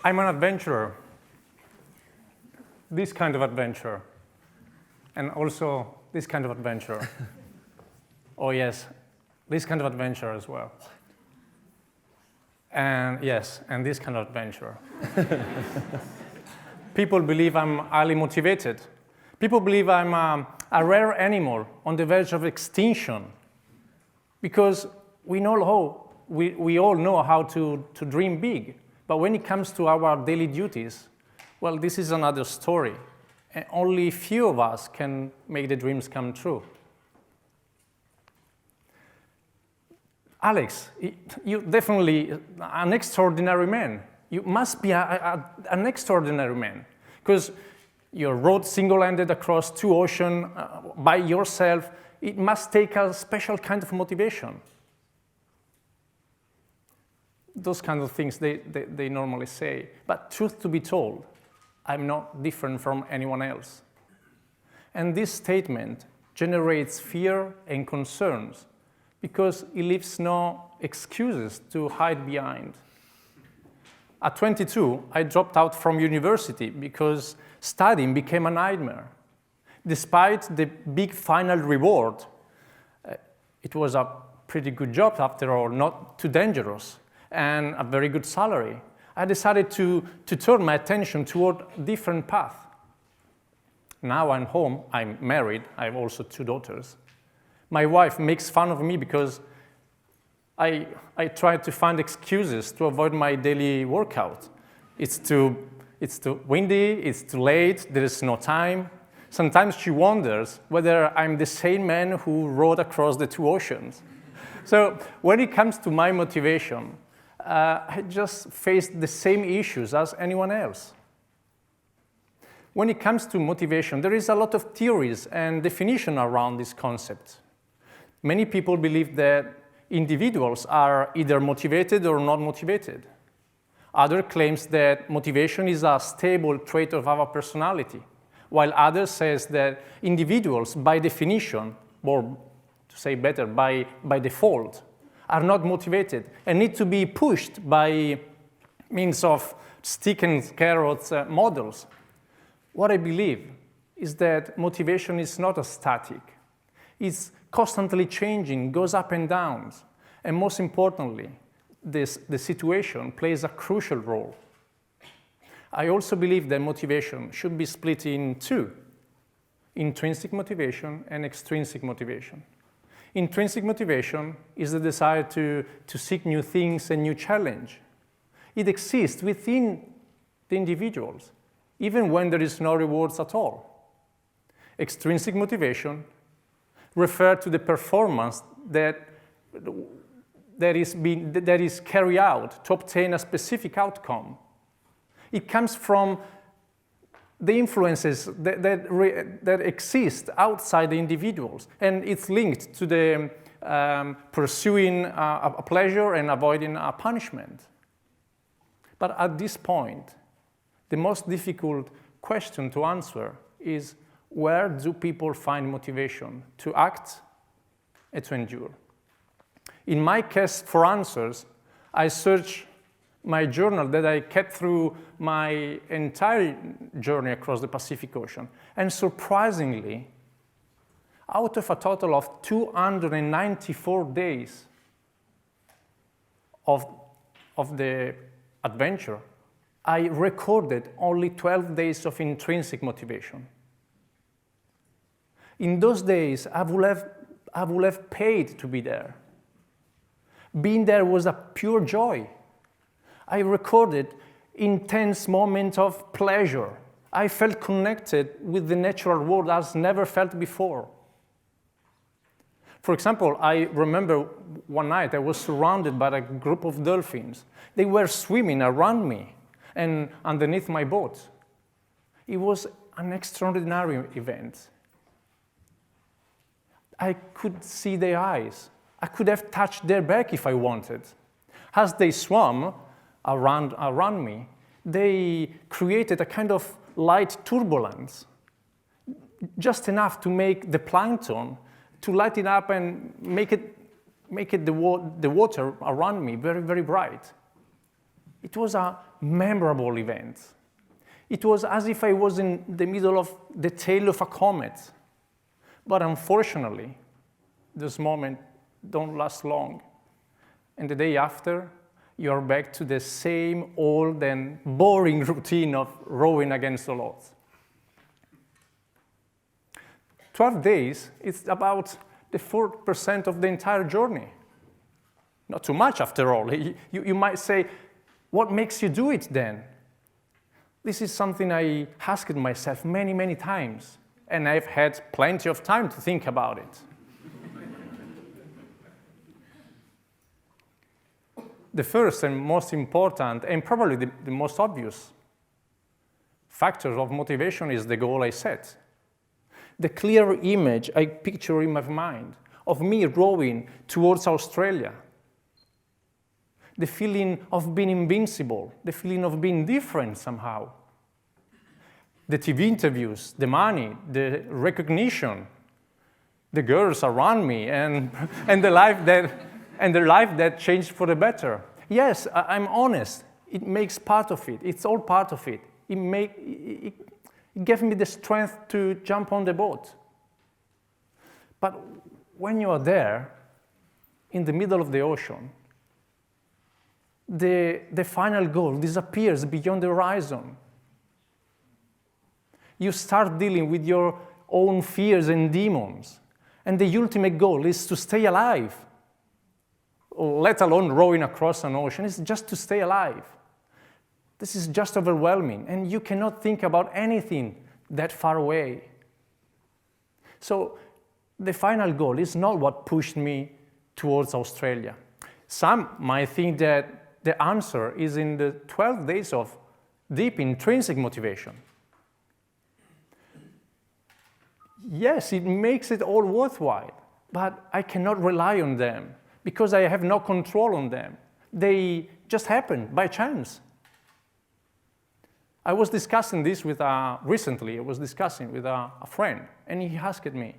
I'm an adventurer. This kind of adventure. And also this kind of adventure. Oh yes, this kind of adventure as well. And yes, and this kind of adventure. People believe I'm highly motivated. People believe I'm a rare animal on the verge of extinction, because we all know how to dream big. But when it comes to our daily duties, well, this is another story. And only few of us can make the dreams come true. Alex, you're definitely an extraordinary man. You must be an extraordinary man, because you rode single-handed across 2 oceans by yourself. It must take a special kind of motivation. Those kind of things they normally say. But truth to be told, I'm not different from anyone else. And this statement generates fear and concerns because it leaves no excuses to hide behind. At 22, I dropped out from university because studying became a nightmare. Despite the big final reward, it was a pretty good job after all, not too dangerous, and a very good salary. I decided to turn my attention toward a different path. Now I'm home, I'm married, I have also 2 daughters. My wife makes fun of me because I try to find excuses to avoid my daily workout. It's too windy, it's too late, there is no time. Sometimes she wonders whether I'm the same man who rode across the 2 oceans. So when it comes to my motivation, I just face the same issues as anyone else. When it comes to motivation, there is a lot of theories and definition around this concept. Many people believe that individuals are either motivated or not motivated. Others claim that motivation is a stable trait of our personality, while others say that individuals, by definition, or to say better, by default, are not motivated and need to be pushed by means of stick and carrots models. What I believe is that motivation is not a static. It's constantly changing, goes up and down. And most importantly, the situation plays a crucial role. I also believe that motivation should be split in 2, intrinsic motivation and extrinsic motivation. Intrinsic motivation is the desire to seek new things and new challenge. It exists within the individuals, even when there is no rewards at all. Extrinsic motivation refers to the performance that is carried out to obtain a specific outcome. It comes from the influences that exist outside the individuals, and it's linked to the pursuing a pleasure and avoiding a punishment. But at this point, the most difficult question to answer is, where do people find motivation to act and to endure? In my quest for answers, I searched my journal that I kept through my entire journey across the Pacific Ocean. And surprisingly, out of a total of 294 days of the adventure, I recorded only 12 days of intrinsic motivation. In those days, I would have paid to be there. Being there was a pure joy. I recorded intense moments of pleasure. I felt connected with the natural world as never felt before. For example, I remember one night I was surrounded by a group of dolphins. They were swimming around me and underneath my boat. It was an extraordinary event. I could see their eyes. I could have touched their back if I wanted. As they swam around me, they created a kind of light turbulence, just enough to make the plankton to light it up and make it the water around me very, very bright. It was a memorable event. It was as if I was in the middle of the tail of a comet. But unfortunately, those moments don't last long. And the day after, you're back to the same old and boring routine of rowing against the odds. 12 days, it's about the 4% of the entire journey. Not too much, after all. You might say, what makes you do it then? This is something I asked myself many, many times, and I've had plenty of time to think about it. The first and most important, and probably the most obvious factor of motivation is the goal I set. The clear image I picture in my mind of me rowing towards Australia. The feeling of being invincible, the feeling of being different somehow. The TV interviews, the money, the recognition, the girls around me, and the life that changed for the better. Yes, I'm honest. It makes part of it. It's all part of it. It gave me the strength to jump on the boat. But when you are there, in the middle of the ocean, the final goal disappears beyond the horizon. You start dealing with your own fears and demons. And the ultimate goal is to stay alive. Let alone rowing across an ocean. It's just to stay alive. This is just overwhelming. And you cannot think about anything that far away. So the final goal is not what pushed me towards Australia. Some might think that the answer is in the 12 days of deep intrinsic motivation. Yes, it makes it all worthwhile, but I cannot rely on them because I have no control on them. They just happen by chance. I was discussing this recently. I was discussing with a friend, and he asked me,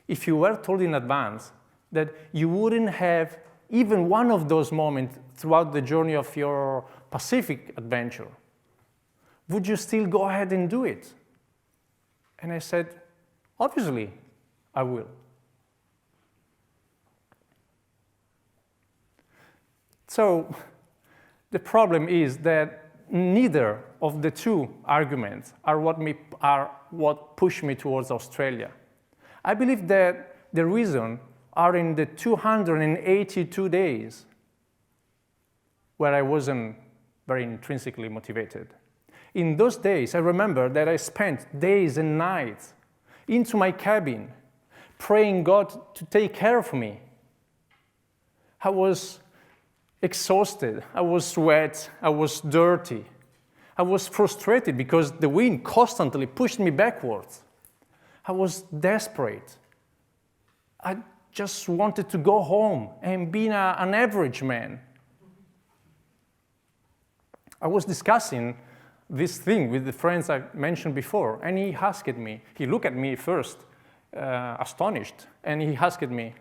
if you were told in advance that you wouldn't have even one of those moments throughout the journey of your Pacific adventure, would you still go ahead and do it? And I said, obviously, I will. So the problem is that neither of the two arguments are what pushed me towards Australia. I believe that the reason are in the 282 days where I wasn't very intrinsically motivated. In those days, I remember that I spent days and nights into my cabin, praying God to take care of me. I was exhausted, I was wet, I was dirty. I was frustrated because the wind constantly pushed me backwards. I was desperate. I just wanted to go home and be an average man. I was discussing this thing with the friends I mentioned before, and he asked me, he looked at me first, astonished, and he asked me,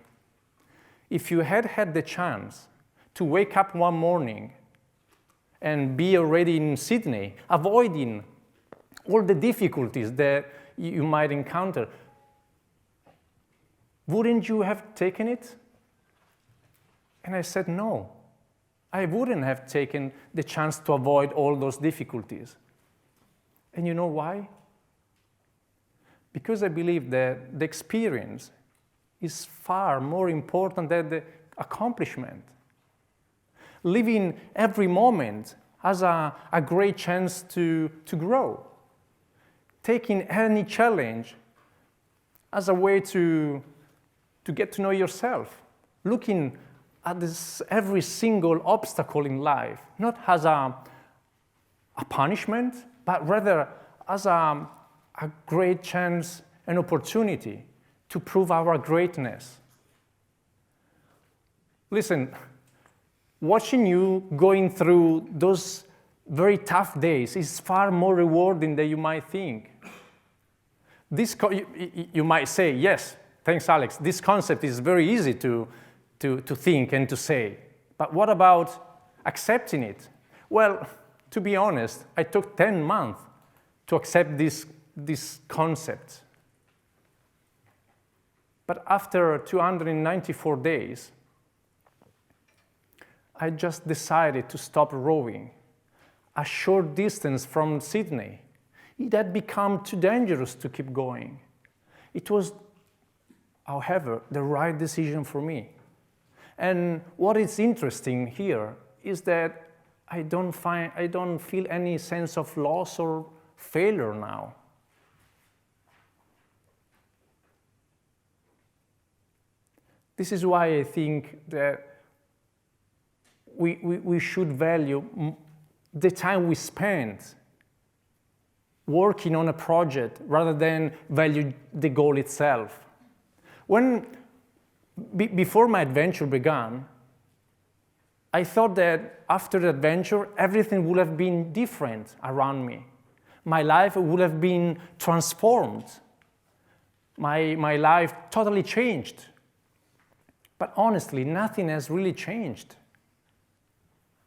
if you had had the chance to wake up one morning and be already in Sydney, avoiding all the difficulties that you might encounter, wouldn't you have taken it? And I said, no. I wouldn't have taken the chance to avoid all those difficulties. And you know why? Because I believe that the experience is far more important than the accomplishment. Living every moment has a great chance to grow. Taking any challenge as a way to get to know yourself. Looking at every single obstacle in life, not as a punishment, but rather as a great chance, an opportunity to prove our greatness. Listen, watching you going through those very tough days is far more rewarding than you might think. You might say, yes, thanks, Alex, this concept is very easy to think and to say. But what about accepting it? Well, to be honest, I took 10 months to accept this concept. But after 294 days, I just decided to stop rowing. A short distance from Sydney. It had become too dangerous to keep going. It was, however, the right decision for me. And what is interesting here is that I don't feel any sense of loss or failure now. This is why I think that we should value the time we spend working on a project rather than value the goal itself. Before my adventure began, I thought that after the adventure, everything would have been different around me. My life would have been transformed. My life totally changed. But honestly, nothing has really changed.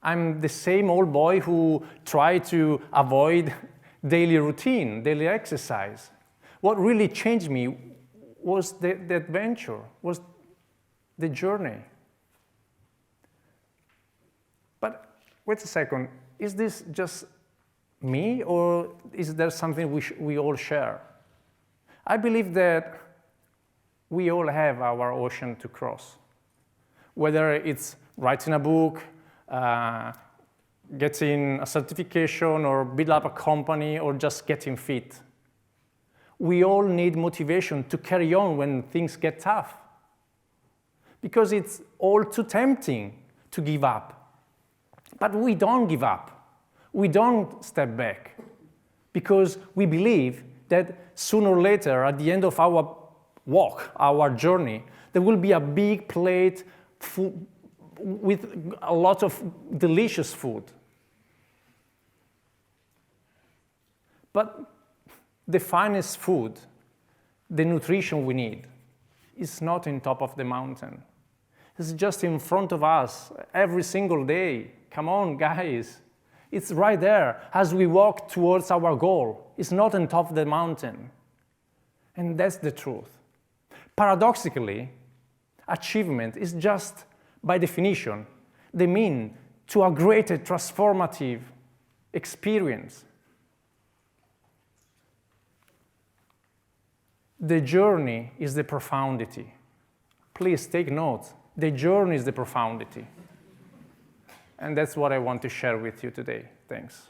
I'm the same old boy who tried to avoid daily routine, daily exercise. What really changed me was the adventure, was the journey. But wait a second, is this just me, or is there something we all share? I believe that we all have our ocean to cross. Whether it's writing a book, getting a certification, or build up a company, or just getting fit. We all need motivation to carry on when things get tough. Because it's all too tempting to give up. But we don't give up. We don't step back. Because we believe that sooner or later, at the end of our walk, our journey, there will be a big plate with a lot of delicious food. But the finest food, the nutrition we need, is not on top of the mountain. It's just in front of us every single day. Come on, guys. It's right there as we walk towards our goal. It's not on top of the mountain. And that's the truth. Paradoxically, achievement is just, by definition, the mean to a greater transformative experience. The journey is the profundity. Please take note. The journey is the profundity. And that's what I want to share with you today. Thanks.